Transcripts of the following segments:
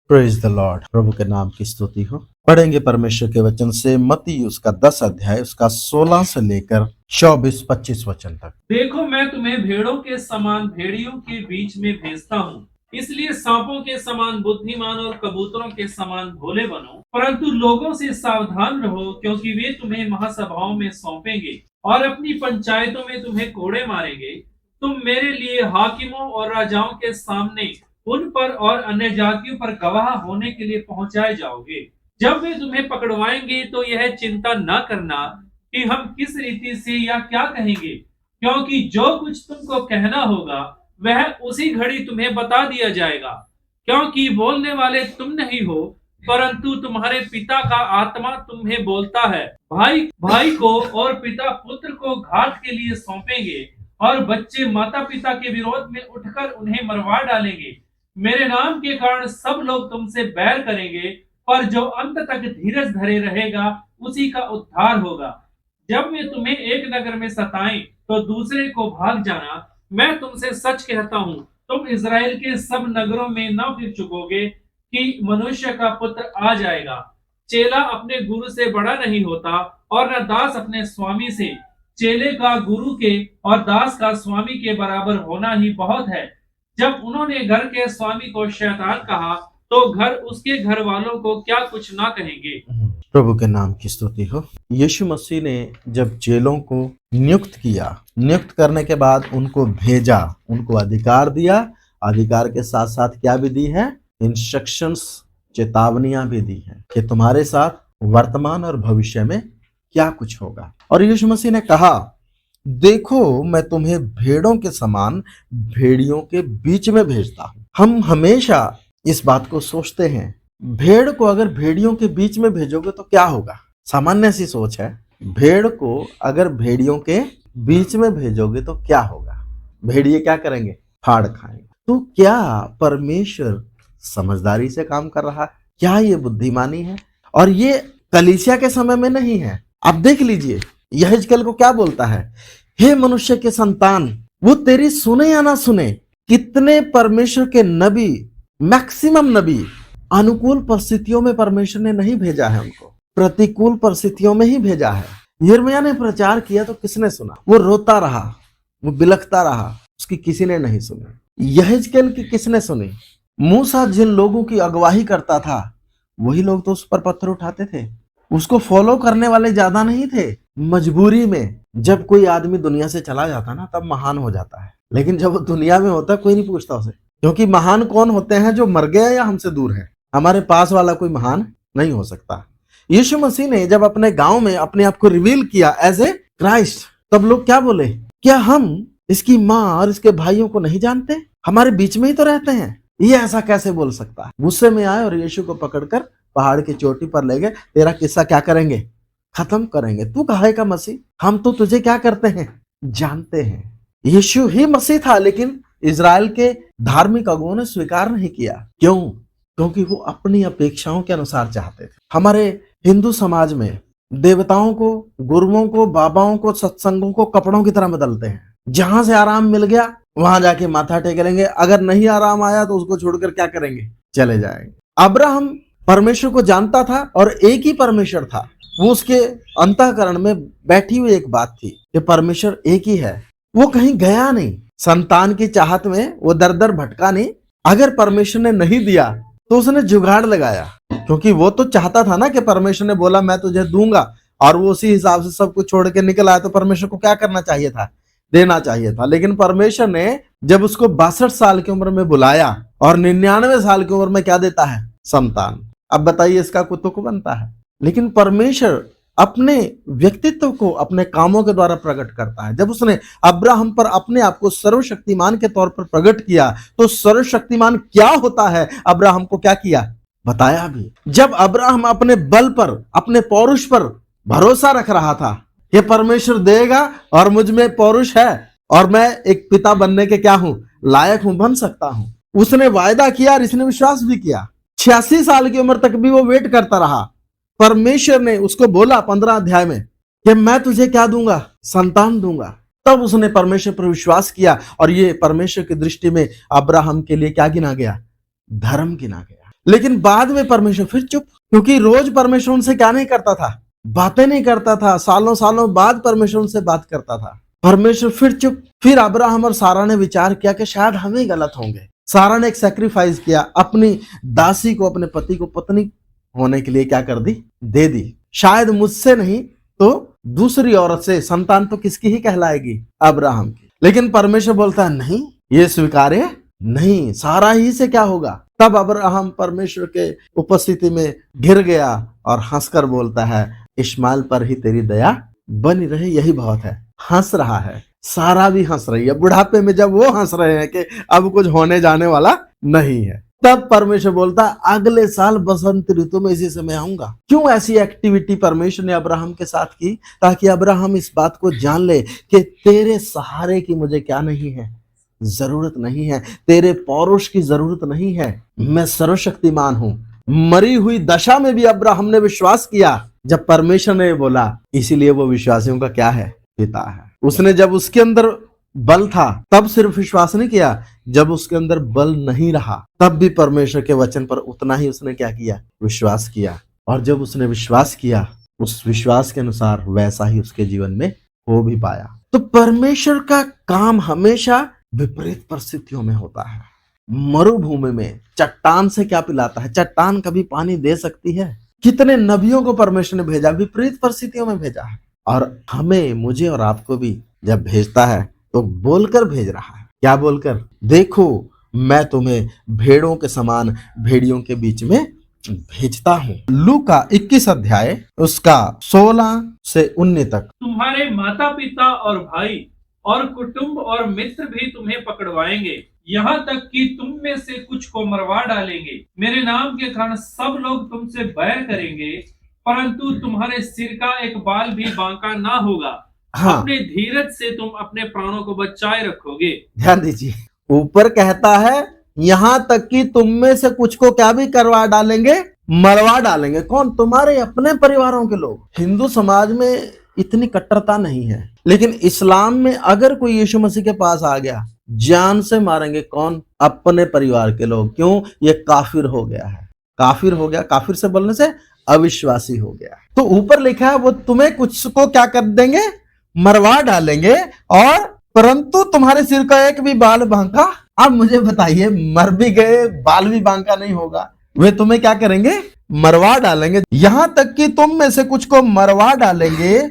Praise the Lord. प्रभु के नाम की स्तुति हो। पढ़ेंगे परमेश्वर के वचन से मत्ती उसका 10 अध्याय उसका 16 से लेकर 24-25 वचन तक। देखो, मैं तुम्हें भेड़ों के समान भेड़ियों के बीच में भेजता हूँ। इसलिए सांपों के समान बुद्धिमान और कबूतरों के समान भोले बनो, परंतु लोगों से सावधान रहो, क्योंकि वे तुम्हें महासभाओं में सौंपेंगे और अपनी पंचायतों में तुम्हें कोड़े मारेंगे। तुम मेरे लिए हाकिमों और राजाओं के सामने उन पर और अन्य जातियों पर गवाह होने के लिए पहुंचाए जाओगे। जब वे तुम्हें पकड़वाएंगे तो यह चिंता न करना कि हम किस रीति से या क्या कहेंगे, क्योंकि जो कुछ तुमको कहना होगा वह उसी घड़ी तुम्हें बता दिया जाएगा। क्योंकि बोलने वाले तुम नहीं हो, परंतु तुम्हारे पिता का आत्मा तुम्हें बोलता है। भाई भाई को और पिता पुत्र को घात के लिए सौंपेंगे और बच्चे माता पिता के विरोध में उठकर उन्हें मरवा डालेंगे। मेरे नाम के कारण सब लोग तुमसे बैर करेंगे, पर जो अंत तक धीरज धरे रहेगा उसी का उद्धार होगा। जब वे तुम्हें एक नगर में सताएं तो दूसरे को भाग जाना। मैं तुमसे सच कहता हूँ, तुम इज़राइल के सब नगरों में न फिर चुकोगे कि मनुष्य का पुत्र आ जाएगा। चेला अपने गुरु से बड़ा नहीं होता और न दास अपने स्वामी से। चेले का गुरु के और दास का स्वामी के बराबर होना ही बहुत है। जब उन्होंने घर के स्वामी को शैतान कहा तो घर उसके घर वालों को क्या कुछ ना कहेंगे। प्रभु के नाम की स्तुति हो। यीशु मसीह ने जब चेलों को नियुक्त किया, नियुक्त करने के बाद उनको भेजा, उनको अधिकार दिया। अधिकार के साथ साथ क्या भी दी है? इंस्ट्रक्शंस, चेतावनियां भी दी हैं कि तुम्हारे साथ वर्तमान और भविष्य में क्या कुछ होगा। और यीशु मसीह ने कहा, देखो मैं तुम्हें भेड़ों के समान भेड़ियों के बीच में भेजता हूं। हम हमेशा इस बात को सोचते हैं, भेड़ को अगर भेड़ियों के बीच में भेजोगे तो क्या होगा? सामान्य सी सोच है, भेड़ को अगर भेड़ियों के बीच में भेजोगे तो क्या होगा? भेड़िए क्या करेंगे? फाड़ खाएंगे। तो क्या परमेश्वर समझदारी से काम कर रहा है? क्या ये बुद्धिमानी है? और ये कलीसिया के समय में नहीं है। आप देख लीजिए, यहेजकेल को क्या बोलता है? हे मनुष्य के संतान, वो तेरी सुने या ना सुने। कितने परमेश्वर के नबी, मैक्सिमम नबी अनुकूल परिस्थितियों में परमेश्वर ने नहीं भेजा है, उनको प्रतिकूल परिस्थितियों में ही भेजा है। यिर्मयाह ने प्रचार किया तो किसने सुना? वो रोता रहा, वो बिलखता रहा, उसकी किसी ने नहीं सुनी। यहेजकेल की किसने सुनी? मूसा जिन लोगों की अगुवाई करता था वही लोग तो उस पर पत्थर उठाते थे। उसको फॉलो करने वाले ज्यादा नहीं थे। मजबूरी में जब कोई आदमी दुनिया से चला जाता ना तब महान हो जाता है, लेकिन जब वो दुनिया में होता कोई नहीं पूछता उसे, क्योंकि महान कौन होते हैं? जो मर गया या हमसे दूर है। हमारे पास वाला कोई महान नहीं हो सकता। यीशु मसीह ने जब अपने गांव में अपने आप को रिवील किया एज ए क्राइस्ट, तब लोग क्या बोले? क्या हम इसकी माँ और इसके भाइयों को नहीं जानते? हमारे बीच में ही तो रहते हैं, ये ऐसा कैसे बोल सकता है? गुस्से में आए और यीशु को पकड़कर पहाड़ की चोटी पर ले गए। तेरा किस्सा क्या करेंगे? खत्म करेंगे। तू कहे का मसीह? हम तो तुझे क्या करते हैं जानते हैं। यीशु ही मसीह था, लेकिन इजराइल के धार्मिक अगुओं ने स्वीकार नहीं किया। क्यों? क्योंकि वो अपनी अपेक्षाओं के अनुसार चाहते थे। हमारे हिंदू समाज में देवताओं को, गुरुओं को, बाबाओं को, सत्संगों को कपड़ों की तरह बदलते हैं। जहां से आराम मिल गया वहां जाके माथा टेक लेंगे, अगर नहीं आराम आया तो उसको छोड़कर क्या करेंगे? चले जाएंगे। अब्राहम परमेश्वर को जानता था और एक ही परमेश्वर था। वो उसके अंतःकरण में बैठी हुई एक बात थी कि परमेश्वर एक ही है। वो कहीं गया नहीं, संतान की चाहत में वो दर दर भटका नहीं। अगर परमेश्वर ने नहीं दिया तो उसने जुगाड़ लगाया, क्योंकि वो तो चाहता था ना कि परमेश्वर ने बोला मैं तुझे दूंगा, और वो उसी हिसाब से सब कुछ छोड़ के निकल आया। तो परमेश्वर को क्या करना चाहिए था? देना चाहिए था। लेकिन परमेश्वर ने जब उसको 62 साल की उम्र में बुलाया और 99 साल की उम्र में क्या देता है? संतान। अब बताइए इसका कुतुक बनता है। लेकिन परमेश्वर अपने व्यक्तित्व को अपने कामों के द्वारा प्रकट करता है। जब उसने अब्राहम पर अपने आप को सर्वशक्तिमान के तौर पर प्रकट किया तो सर्वशक्तिमान क्या होता है अब्राहम को क्या किया? बताया भी। जब अब्राहम अपने बल पर, अपने पौरुष पर भरोसा रख रहा था कि परमेश्वर देगा और मुझ में पौरुष है और मैं एक पिता बनने के क्या हूं? लायक हूं, बन सकता हूं। उसने वायदा किया और इसने विश्वास भी किया। 86 साल की उम्र तक भी वो वेट करता रहा। परमेश्वर ने उसको बोला 15 अध्याय में कि मैं तुझे क्या दूंगा? संतान दूंगा। तब उसने परमेश्वर पर विश्वास किया और ये परमेश्वर की दृष्टि में अब्राहम के लिए क्या गिना गया? धर्म गिना गया। लेकिन बाद में परमेश्वर फिर चुप, क्योंकि रोज परमेश्वर उनसे क्या नहीं करता था, बातें नहीं करता था। सालों सालों बाद परमेश्वर उनसे बात करता था। परमेश्वर फिर चुप। फिर अब्राहम और सारा ने विचार किया कि शायद हम ही गलत होंगे। सारा ने एक सैक्रिफाइस किया, अपनी दासी को, अपने पति को पत्नी होने के लिए क्या कर दी, दे दी। शायद मुझसे नहीं तो दूसरी औरत से संतान तो किसकी ही कहलाएगी, अब्राहम की। लेकिन परमेश्वर बोलता है नहीं, ये स्वीकार्य नहीं, सारा ही से क्या होगा। तब अब्राहम परमेश्वर के उपस्थिति में गिर गया और हंसकर बोलता है, इश्माएल पर ही तेरी दया बनी रहे, यही बहुत है। हंस रहा है, सारा भी हंस रही है। बुढ़ापे में जब वो हंस रहे हैं कि अब कुछ होने जाने वाला नहीं है, तब परमेश्वर बोलता है अगले साल बसंत ऋतु में इसी समय आऊंगा। क्यों ऐसी एक्टिविटी परमेश्वर ने अब्राहम के साथ की, ताकि अब्राहम इस बात को जान ले कि तेरे सहारे की मुझे क्या नहीं है, जरूरत नहीं है। तेरे पौरुष की जरूरत नहीं है, मैं सर्वशक्तिमान हूं। मरी हुई दशा में भी अब्राहम ने विश्वास किया जब परमेश्वर ने बोला, इसीलिए वो विश्वासियों का क्या है, पिता है। उसने जब उसके अंदर बल था तब सिर्फ विश्वास नहीं किया, जब उसके अंदर बल नहीं रहा तब भी परमेश्वर के वचन पर उतना ही उसने क्या किया, विश्वास किया। और जब उसने विश्वास किया, उस विश्वास के अनुसार वैसा ही उसके जीवन में हो भी पाया। तो परमेश्वर का काम हमेशा विपरीत परिस्थितियों में होता है। मरुभूमि में चट्टान से क्या पिलाता है, चट्टान कभी पानी दे सकती है? कितने नबियों को परमेश्वर ने भेजा, विपरीत परिस्थितियों में भेजा है। और हमें, मुझे और आपको भी जब भेजता है तो बोलकर भेज रहा है। क्या बोलकर? देखो मैं तुम्हें भेड़ों के समान भेड़ियों के बीच में भेजता हूँ। लूका 21 अध्याय उसका 16 से 19 तक। तुम्हारे माता पिता और भाई और कुटुंब और मित्र भी तुम्हें पकड़वाएंगे, यहाँ तक कि तुम में से कुछ को मरवा डालेंगे। मेरे नाम के कारण सब लोग तुमसे बैर करेंगे, परंतु तुम्हारे सिर का एक बाल भी बांका ना होगा। हाँ, अपने धीरज से तुम अपने प्राणों को बचाए रखोगे। ध्यान दीजिए, ऊपर कहता है यहाँ तक कि तुम में से कुछ को क्या भी करवा डालेंगे, मरवा डालेंगे। कौन? तुम्हारे अपने परिवारों के लोग। हिंदू समाज में इतनी कट्टरता नहीं है, लेकिन इस्लाम में अगर कोई यीशु मसीह के पास आ गया, जान से मारेंगे। कौन? अपने परिवार के लोग। क्यों? ये काफिर हो गया है। काफिर हो गया, काफिर से बोलने से अविश्वासी हो गया। तो ऊपर लिखा है वो तुम्हें कुछ को क्या कर देंगे, मरवा डालेंगे, और परंतु तुम्हारे सिर का एक भी बाल बांका। अब मुझे बताइए, मर भी गए, बाल भी बांका नहीं होगा, वे तुम्हें क्या करेंगे, मरवा डालेंगे। यहां तक कि तुम में से कुछ को मरवा डालेंगे।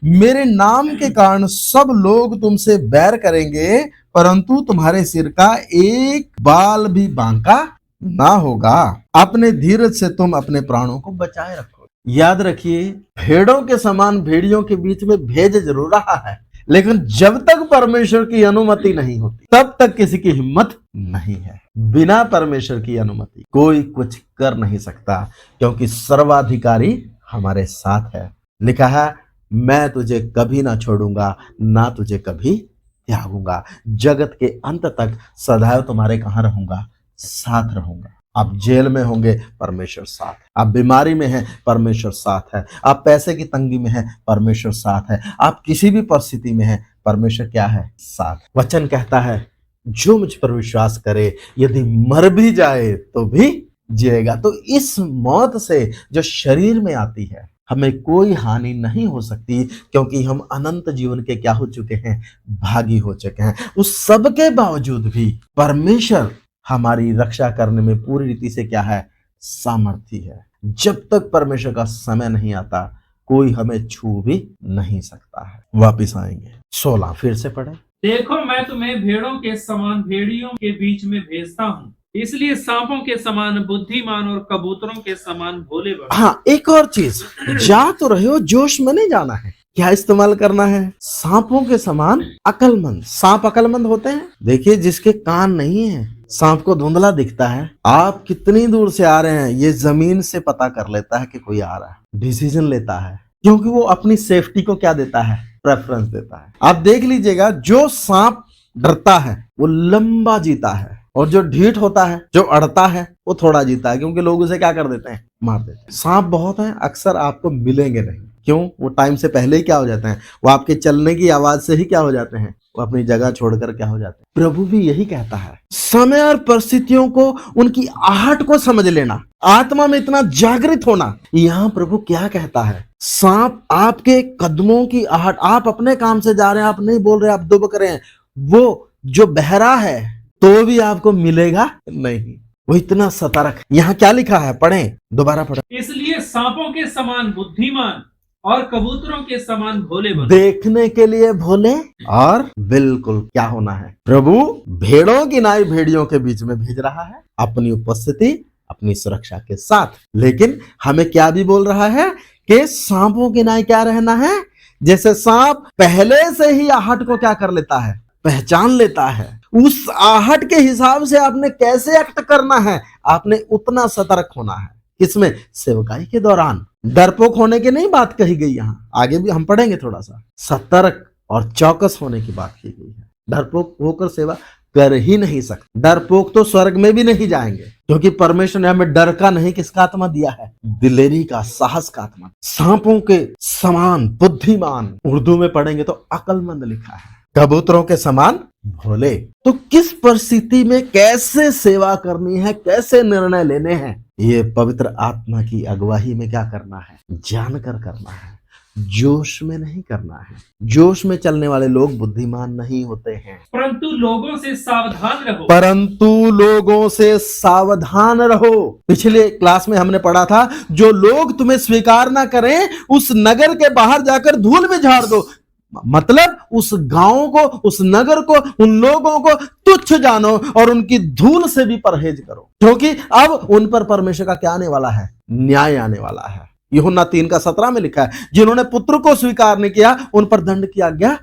मेरे नाम के कारण सब लोग तुमसे बैर करेंगे, परंतु तुम्हारे सिर का एक बाल भी बांका ना होगा। अपने धीरज से तुम अपने प्राणों को बचाए रखो। याद रखिए, भेड़ों के समान भेड़ियों के बीच में भेज जरूर रहा है, लेकिन जब तक परमेश्वर की अनुमति नहीं होती तब तक किसी की हिम्मत नहीं है। बिना परमेश्वर की अनुमति कोई कुछ कर नहीं सकता, क्योंकि सर्वाधिकारी हमारे साथ है। लिखा है, मैं तुझे कभी ना छोड़ूंगा, ना तुझे कभी त्यागूंगा। जगत के अंत तक सदैव तुम्हारे कहां रहूंगा, साथ रहूंगा। आप जेल में होंगे, परमेश्वर साथ है। आप बीमारी में हैं, परमेश्वर साथ है। आप पैसे की तंगी में हैं, परमेश्वर साथ है। आप किसी भी परिस्थिति में हैं, परमेश्वर क्या है, साथ। वचन कहता है, जो मुझ पर विश्वास करे यदि मर भी जाए तो भी जिएगा। तो इस मौत से जो शरीर में आती है, हमें कोई हानि नहीं हो सकती, क्योंकि हम अनंत जीवन के क्या हो चुके हैं, भागी हो चुके हैं। उस सब के बावजूद भी परमेश्वर हमारी रक्षा करने में पूरी रीति से क्या है, सामर्थी है। जब तक परमेश्वर का समय नहीं आता, कोई हमें छू भी नहीं सकता है। वापिस आएंगे 16 फिर से पढ़े। देखो मैं तुम्हें भेड़ों के समान भेड़ियों के बीच में भेजता हूँ, इसलिए सांपों के समान बुद्धिमान और कबूतरों के समान भोले बनो। हाँ, एक और चीज, जा तो रहे हो, जोश में नहीं जाना है। क्या इस्तेमाल करना है? सांपों के समान अकलमंद। सांप अकलमंद होते हैं। देखिए, जिसके कान नहीं है, सांप को धुंधला दिखता है, आप कितनी दूर से आ रहे हैं ये जमीन से पता कर लेता है कि कोई आ रहा है। डिसीजन लेता है, क्योंकि वो अपनी सेफ्टी को क्या देता है, प्रेफरेंस देता है। आप देख लीजिएगा, जो सांप डरता है वो लंबा जीता है, और जो ढीठ होता है, जो अड़ता है, वो थोड़ा जीता है, क्योंकि लोग उसे क्या कर देते हैं, मार देते हैं। सांप बहुत है, अक्सर आपको मिलेंगे नहीं। क्यों? वो टाइम से पहले ही क्या हो जाते हैं, वो आपके चलने की आवाज से ही क्या हो जाते हैं, वो वो अपनी जगह छोड़कर क्या हो जाते हैं। प्रभु भी यही कहता है, समय और परिस्थितियों को, उनकी आहट को समझ लेना, आत्मा में इतना जागृत होना। यहाँ प्रभु क्या कहता है, सांप आपके कदमों की आहट, आप अपने काम से जा रहे हैं, आप नहीं बोल रहे, आप दुबक रहे हैं, वो जो बहरा है तो भी आपको मिलेगा नहीं, वो इतना सतर्क। यहाँ क्या लिखा है, पढ़ें, दोबारा पढ़ें। इसलिए सांपों के समान बुद्धिमान और कबूतरों के समान भोले बनो। देखने के लिए भोले और बिल्कुल क्या होना है, प्रभु भेड़ों की नाई भेड़ियों के बीच में भेज रहा है अपनी उपस्थिति, अपनी सुरक्षा के साथ। लेकिन हमें क्या भी बोल रहा है कि सांपों की नाई क्या रहना है। जैसे सांप पहले से ही आहट को क्या कर लेता है, पहचान लेता है, उस आहट के हिसाब से आपने कैसे एक्ट करना है, आपने उतना सतर्क होना है। किसमें, सेवकाई के दौरान। डरपोक होने की नहीं बात कही गई, यहाँ आगे भी हम पढ़ेंगे थोड़ा सा। सतर्क और चौकस होने की बात की गई है। डरपोक होकर सेवा कर ही नहीं सकते। डरपोक तो स्वर्ग में भी नहीं जाएंगे, क्योंकि परमेश्वर ने हमें डर का नहीं, किसका आत्मा दिया है, दिलेरी का, साहस का आत्मा। सांपों के समान बुद्धिमान, उर्दू में पढ़ेंगे तो अकलमंद लिखा है, कबूतरों के समान भोले। तो किस परिस्थिति में कैसे सेवा करनी है, कैसे निर्णय लेने हैं, ये पवित्र आत्मा की अगुवाई में क्या करना है, जानकर करना है, जोश में नहीं करना है। जोश में चलने वाले लोग बुद्धिमान नहीं होते हैं। परंतु लोगों से सावधान रहो। परंतु लोगों से सावधान रहो। पिछले क्लास में हमने पढ़ा था, जो लोग तुम्हें स्वीकार ना करें उस नगर के बाहर जाकर धूल में झाड़ दो। मतलब उस गांव को, उस नगर को, उन लोगों को तुच्छ जानो और उनकी धूल से भी परहेज करो, क्योंकि अब उन पर परमेश्वर का क्या आने वाला है, न्याय आने वाला है। यूहन्ना 3:17 में लिखा है, जिन्होंने पुत्र को स्वीकार नहीं किया उन पर दंड की आज्ञा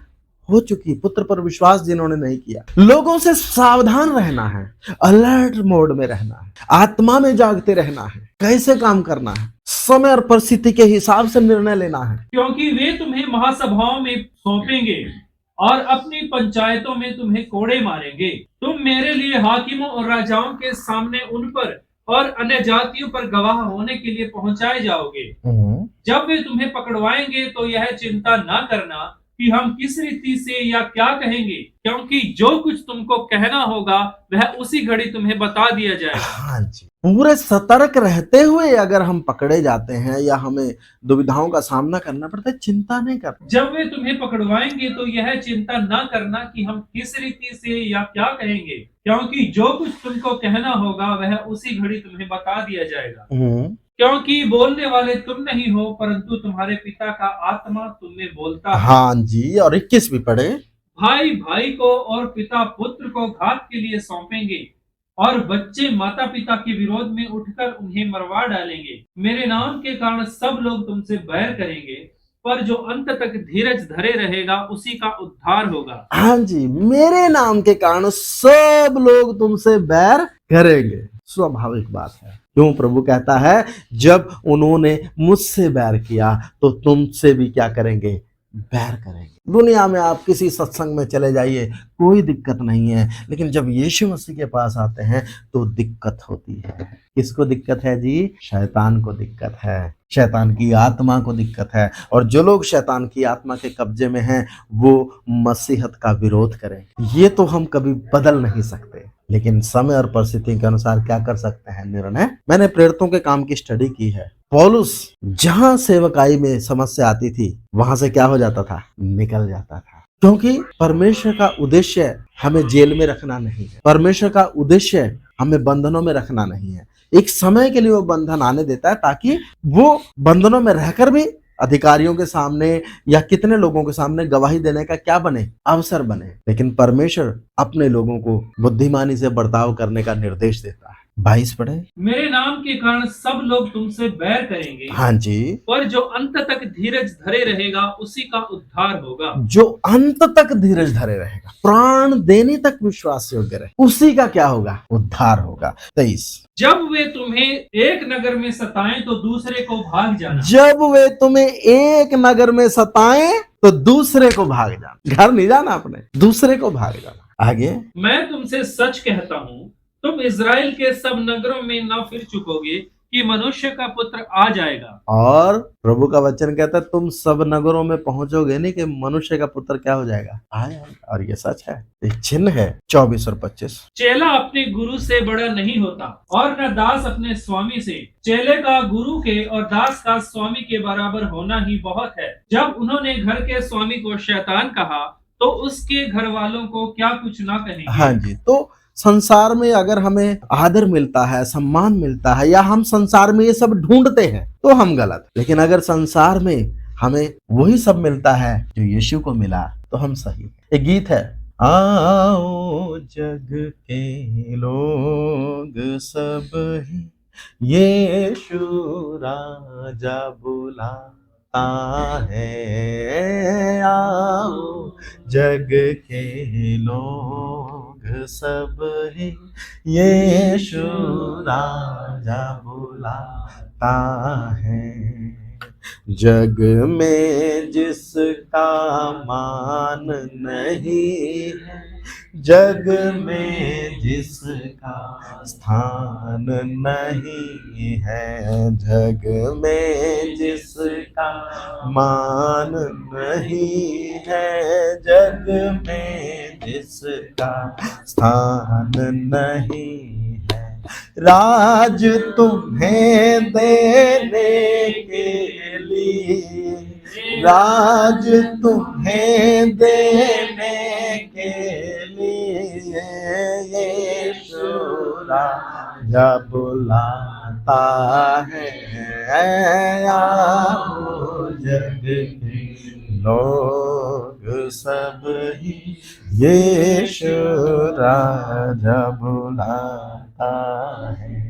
हो चुकी। पुत्र पर विश्वास जिन्होंने नहीं किया। लोगों से सावधान रहना है, अलर्ट मोड में रहना है, आत्मा में जागते रहना है। कैसे काम करना है, समय और परिस्थिति के हिसाब से निर्णय लेना है। क्योंकि वे तुम्हें महासभाओं में सौंपेंगे और अपनी पंचायतों में तुम्हें कोड़े मारेंगे। तुम मेरे लिए हाकिमों और राजाओं के सामने उन पर और अन्य जातियों पर गवाह होने के लिए पहुंचाए जाओगे। जब वे तुम्हें पकड़वाएंगे तो यह चिंता ना करना कि हम किस रीति से या क्या कहेंगे, क्योंकि जो कुछ तुमको कहना होगा वह उसी घड़ी तुम्हें बता दिया जाएगा। हाँ जी, पूरे सतर्क रहते हुए अगर हम पकड़े जाते हैं या हमें दुविधाओं का सामना करना पड़ता है, चिंता नहीं करना। जब वे तुम्हें पकड़वाएंगे तो यह चिंता ना करना कि हम किस रीति से या क्या कहेंगे, क्योंकि जो कुछ तुमको कहना होगा वह उसी घड़ी तुम्हें बता दिया जाएगा। क्योंकि बोलने वाले तुम नहीं हो, परंतु तुम्हारे पिता का आत्मा तुम में बोलता है। हाँ जी, और 21 भी पढ़े। भाई भाई को और पिता पुत्र को घात के लिए सौंपेंगे और बच्चे माता पिता के विरोध में उठकर उन्हें मरवा डालेंगे। मेरे नाम के कारण सब लोग तुमसे बैर करेंगे, पर जो अंत तक धीरज धरे रहेगा उसी का उद्धार होगा। हाँ जी, मेरे नाम के कारण सब लोग तुमसे बैर करेंगे। स्वाभाविक बात है। क्यों प्रभु कहता है, जब उन्होंने मुझसे बैर किया तो तुमसे भी क्या करेंगे, बैर करेंगे। दुनिया में आप किसी सत्संग में चले जाइए, कोई दिक्कत नहीं है, लेकिन जब यीशु मसीह के पास आते हैं तो दिक्कत होती है। किसको दिक्कत है जी? शैतान को दिक्कत है, शैतान की आत्मा को दिक्कत है। और जो लोग शैतान की आत्मा के कब्जे में हैं वो मसीहत का विरोध करें। ये तो हम कभी बदल नहीं सकते, लेकिन समय और परिस्थिति के अनुसार क्या कर सकते हैं, निर्णय। मैंने प्रेरितों के काम की स्टडी की है। पौलुस जहां सेवकाई में समस्या आती थी वहां से क्या हो जाता था, निकल जाता था। क्योंकि परमेश्वर का उद्देश्य हमें जेल में रखना नहीं है, परमेश्वर का उद्देश्य हमें बंधनों में रखना नहीं है। एक समय के लिए वो बंधन आने देता है ताकि वो बंधनों में रहकर भी अधिकारियों के सामने या कितने लोगों के सामने गवाही देने का क्या बने, अवसर बने। लेकिन परमेश्वर अपने लोगों को बुद्धिमानी से बर्ताव करने का निर्देश देता है। 22 पढ़े। मेरे नाम के कारण सब लोग तुमसे बैर करेंगे, हाँ जी, पर जो अंत तक धीरज धरे रहेगा उसी का उद्धार होगा। जो अंत तक धीरज धरे रहेगा, प्राण देने तक विश्वास योग्य रहे, उसी का क्या होगा, उद्धार होगा। 23। जब वे तुम्हें एक नगर में सताएं तो दूसरे को भाग जाना। जब वे तुम्हें एक नगर में सताएं तो दूसरे को भाग जाना। घर नहीं जाना अपने, दूसरे को भाग जाना। आगे, मैं तुमसे सच कहता हूँ, तुम इज़राइल के सब नगरों में न फिर चुकोगे, कि मनुष्य का पुत्र आ जाएगा। और प्रभु का वचन कहता है तुम सब नगरों में पहुंचोगे नहीं कि मनुष्य का पुत्र क्या हो जाएगा, आया। और ये सच है, एक चिन्ह है। 24 और 25। चेला अपने गुरु से बड़ा नहीं होता और न दास अपने स्वामी से। चेले का गुरु के और दास का स्वामी के बराबर होना ही बहुत है। जब उन्होंने घर के स्वामी को शैतान कहा तो उसके घर वालों को क्या कुछ ना कहेंगे। हाँ जी, तो संसार में अगर हमें आदर मिलता है, सम्मान मिलता है, या हम संसार में ये सब ढूंढते हैं तो हम गलत। लेकिन अगर संसार में हमें वही सब मिलता है जो यीशु को मिला तो हम सही। एक गीत है, आओ जग के लोग सब ही यीशु राजा बुलाता है। आओ जग के लोग सब ही यीशु राजा बुलाता है। जग में जिसका मान नहीं है, जग में जिसका स्थान नहीं है, जग में जिसका मान नहीं है, जग में जिसका स्थान नहीं है। राज तुम्हें देने के लिए, राज तुम्हें देने के लिए यीशु राजा बुलाता है। आओ जग के लोग सब ही यीशु राजा बुलाता है।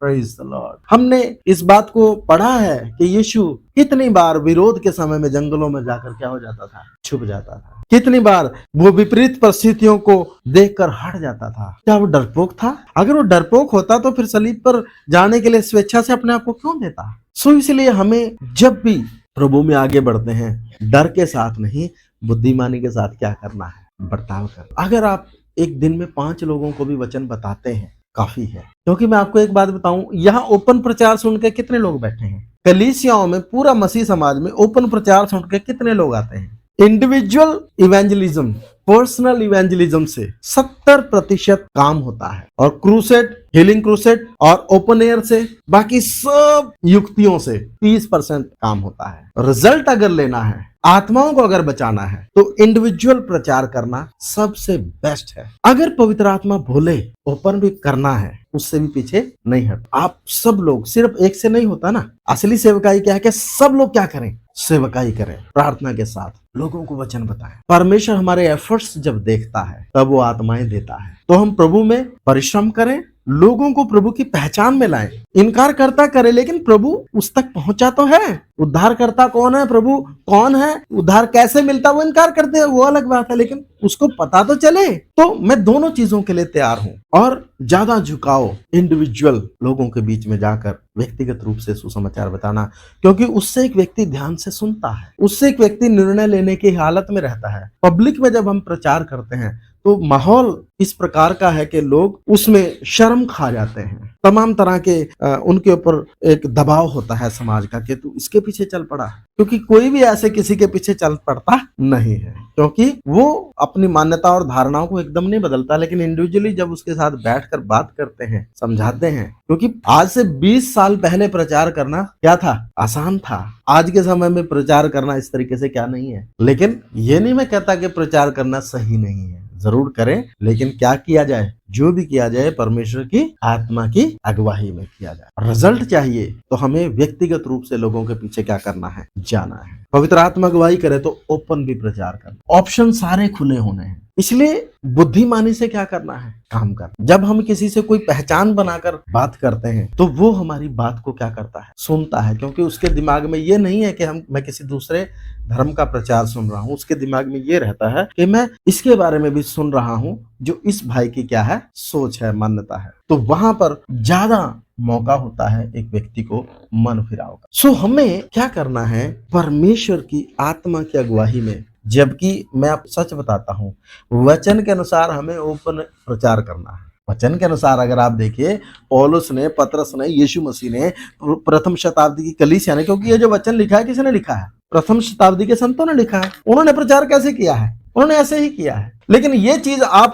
Praise the Lord। हमने इस बात को पढ़ा है कि यीशु कितनी बार विरोध के समय में जंगलों में जाकर क्या हो जाता था, छुप जाता था। कितनी बार वो विपरीत परिस्थितियों को देखकर हट जाता था। क्या वो डरपोक था? अगर वो डरपोक होता तो फिर सलीब पर जाने के लिए स्वेच्छा से अपने आप को क्यों देता? सो इसलिए हमें जब भी प्रभु में आगे बढ़ते हैं, डर के साथ नहीं, बुद्धिमानी के साथ क्या करना है, बर्ताव करना। अगर आप एक दिन में 5 लोगों को भी वचन बताते हैं काफी है। क्योंकि मैं आपको एक बात बताऊं, यहाँ ओपन प्रचार सुन के कितने लोग बैठे हैं? कलीसियाओं में, पूरा मसीह समाज में ओपन प्रचार सुन के कितने लोग आते हैं? इंडिविजुअल इवेंजलिज्म, पर्सनल इवेंजलिज्म से 70% काम होता है, और क्रूसेड, हीलिंग क्रूसेड और ओपन एयर से, बाकी सब युक्तियों से 30% काम होता है। रिजल्ट अगर लेना है, आत्माओं को अगर बचाना है, तो इंडिविजुअल प्रचार करना सबसे बेस्ट है। अगर पवित्र आत्मा बोले ओपन भी करना है, उससे भी पीछे नहीं हट। आप सब लोग, सिर्फ एक से नहीं होता ना। असली सेवकाई क्या है कि सब लोग क्या करें, सेवकाई करें, प्रार्थना के साथ लोगों को वचन बताएं। परमेश्वर हमारे एफर्ट्स जब देखता है तब वो आत्माएं देता है। तो हम प्रभु में परिश्रम करें, लोगों को प्रभु की पहचान में लाएं। इनकार करता करे, लेकिन प्रभु उस तक पहुंचा तो है। उद्धार करता कौन है, प्रभु कौन है, उद्धार कैसे मिलता, वो इनकार करते हैं, वो अलग बात है, लेकिन उसको पता तो चले। तो मैं दोनों चीजों के लिए तैयार हूं। और ज्यादा झुकाओ इंडिविजुअल लोगों के बीच में जाकर व्यक्तिगत रूप से सुसमाचार बताना, क्योंकि उससे एक व्यक्ति ध्यान से सुनता है, उससे एक व्यक्ति निर्णय लेने की हालत में रहता है। पब्लिक में जब हम प्रचार करते हैं तो माहौल इस प्रकार का है कि लोग उसमें शर्म खा जाते हैं। तमाम तरह के उनके ऊपर एक दबाव होता है समाज का कि तू इसके पीछे चल पड़ा, क्योंकि कोई भी ऐसे किसी के पीछे चल पड़ता नहीं है, क्योंकि वो अपनी मान्यता और धारणाओं को एकदम नहीं बदलता। लेकिन इंडिविजुअली जब उसके साथ बैठकर बात करते हैं, समझाते हैं, क्योंकि आज से 20 साल पहले प्रचार करना क्या था, आसान था। आज के समय में प्रचार करना इस तरीके से क्या नहीं है। लेकिन ये नहीं मैं कहता कि प्रचार करना सही नहीं है, जरूर करें, लेकिन क्या किया जाए, जो भी किया जाए परमेश्वर की आत्मा की अगुवाई में किया जाए। रिजल्ट चाहिए तो हमें व्यक्तिगत रूप से लोगों के पीछे क्या करना है, जाना है। पवित्र आत्मा अगुवाई करे तो ओपन भी प्रचार करना, ऑप्शन सारे खुले होने हैं। इसलिए बुद्धिमानी से क्या करना है, काम करना। जब हम किसी से कोई पहचान बनाकर बात करते हैं तो वो हमारी बात को क्या करता है, सुनता है, क्योंकि उसके दिमाग में ये नहीं है कि मैं किसी दूसरे धर्म का प्रचार सुन रहा हूँ। उसके दिमाग में ये रहता है कि मैं इसके बारे में भी सुन रहा हूँ जो इस भाई की क्या है, सोच है, मान्यता है। तो वहां पर ज्यादा मौका होता है एक व्यक्ति को मन फिराव का। सो हमें क्या करना है, परमेश्वर की आत्मा की अगुवाई में, जबकि मैं आप सच बताता हूँ, वचन के अनुसार हमें ओपन प्रचार करना है। वचन के अनुसार अगर आप देखिए, पौलुस ने, पतरस ने, यीशु मसीह ने, प्रथम शताब्दी की कलीसिया ने, क्योंकि ये जो वचन लिखा है किसने लिखा है? प्रथम शताब्दी के संतों ने लिखा है। उन्होंने प्रचार कैसे किया है? उन्होंने ऐसे ही किया है। लेकिन ये चीज आप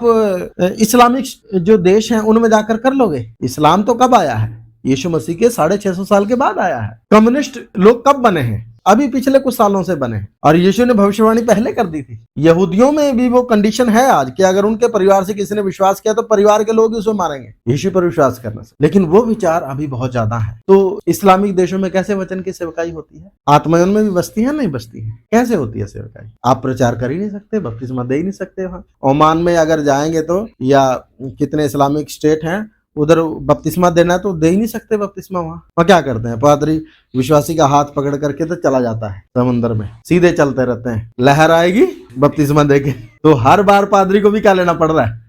इस्लामिक जो देश हैं उनमें जाकर कर लोगे? इस्लाम तो कब आया है? यीशु मसीह के 650 साल के बाद आया है। कम्युनिस्ट लोग कब बने हैं? अभी पिछले कुछ सालों से बने हैं। और यीशु ने भविष्यवाणी पहले कर दी थी। यहूदियों में भी वो कंडीशन है आज कि अगर उनके परिवार से किसी ने विश्वास किया तो परिवार के लोग उसको मारेंगे यीशु पर विश्वास करने से। लेकिन वो विचार अभी बहुत ज्यादा है। तो इस्लामिक देशों में कैसे वचन की सेवकाई होती है? आत्माएं उनमें भी बसती है, नहीं बसती है? कैसे होती है सेवकाई? आप प्रचार कर ही नहीं सकते, बपतिस्मा दे ही नहीं सकते। वहां ओमान में अगर जाएंगे तो, या कितने इस्लामिक स्टेट हैं उधर, बपतिस्मा देना है तो दे ही नहीं सकते बपतिस्मा। वहां क्या करते हैं? पादरी विश्वासी का हाथ पकड़ करके तो चला जाता है समंदर में, सीधे चलते रहते हैं, लहर आएगी बपतिस्मा देके। तो हर बार पादरी को भी क्या लेना पड़ रहा है?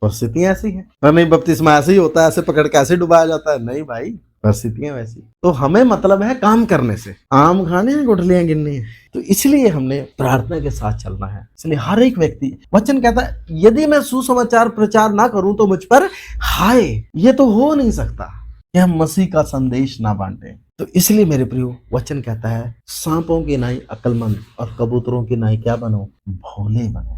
परिस्थितियां ऐसी हैं। पर नहीं, बपतिस्मा ऐसे ही होता है, ऐसे पकड़ के ऐसे डुबाया जाता है? नहीं भाई, परिस्थितियां वैसी। तो हमें मतलब है काम करने से, आम खाने हैं, गुठलियां गिननी है। तो इसलिए हमने प्रार्थना के साथ चलना है। इसलिए हर एक व्यक्ति, वचन कहता है यदि मैं सुसमाचार प्रचार ना करूं तो मुझ पर हाय। ये तो हो नहीं सकता कि हम मसीह का संदेश ना बांटें। तो इसलिए मेरे प्रियो, वचन कहता है सांपों की नाई अक्लमंद और कबूतरों की नाई क्या बनो? भोले बनो।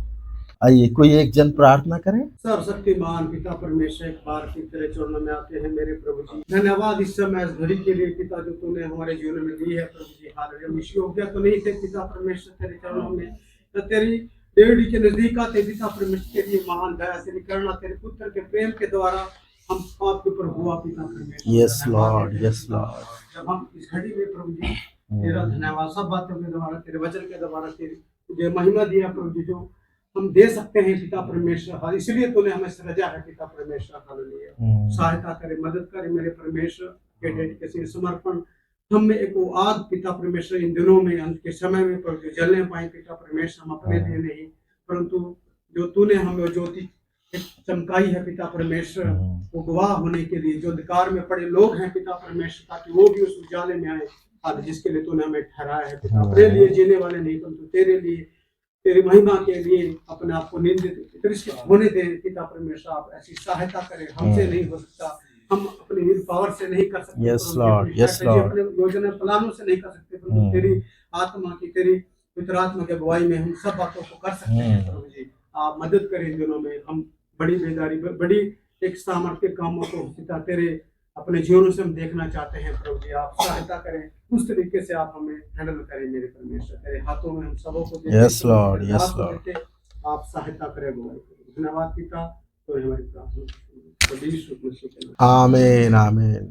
आइए कोई एक जन प्रार्थना करें। सर्वशक्तिमान पिता परमेश्वर, एक बार फिर तेरे चरणों में आते हैं मेरे प्रभु जी। धन्यवाद इस समय इस घड़ी के लिए पिता, जो तूने हमारे जीवन में दी है प्रभु जी। हालेलुया। हम योग्य तो नहीं थे पिता परमेश्वर तेरे चरणों में, तो तेरी डेढ़ी के नजदीक आते पिता परमेश्वर। तेरी महान दया, तेरी करुणा, तेरे पुत्र के प्रेम के द्वारा हम आपके ऊपर हुआ पिता परमेश्वर। Yes Lord, yes Lord. जब हम इस घड़ी में प्रभु जी तेरा धन्यवाद, सब बातों के द्वारा, तेरे वचन के द्वारा तेरी तुझे महिमा दिया प्रभु जी, जो हम दे सकते हैं पिता परमेश्वर। इसलिए तूने हमें सृजा है पिता परमेश्वर। हालेलुया। सहायता करे, मदद करे मेरे परमेश्वर के डेडिकेशन, समर्पण हम में एक वो आग पिता परमेश्वर इन दिनों में, अंत के समय में प्रभु जलने पाए पिता परमेश्वर। हम अपने लिए नहीं, परंतु जो तूने हमें ज्योति चमकाई है पिता परमेश्वर, वो गवाह होने के लिए, जो अंधकार में पड़े लोग हैं पिता परमेश्वर, ताकि वो भी उस उजाले में आए। आज जिसके लिए तूने हमें ठहराया है पिता, अपने लिए जीने वाले नहीं, परंतु तेरे लिए, तेरी महिमा के लिए अपने आप को निंदित तिरस्कृत होने दे पिता परमेश्वर। आप ऐसी सहायता करें, हमसे नहीं हो सकता, हम अपनी विल पावर से नहीं कर सकते, यस लॉर्ड, यस लॉर्ड। अपने योजना प्लानों से नहीं कर सकते, परंतु तेरी आत्मा की, तेरी पितरात्मा की अगुवाई में हम सब बातों को कर सकते हैं प्रभु जी। आप मदद करें इन दिनों में। हम बड़ी बेदारी, बड़ी एक सामर्थ्य कामों को पिता तेरे अपने जीवनों से हम देखना चाहते हैं प्रभु जी। आप सहायता करें, उस तरीके से आप हमें हैंडल करें मेरे परमेश्वर। तेरे हाथों में हम सबों को देते हैं। Yes Lord, yes Lord. आप सहायता करें। धन्यवाद पिता। तो हमारी प्रार्थना आमीन, आमीन।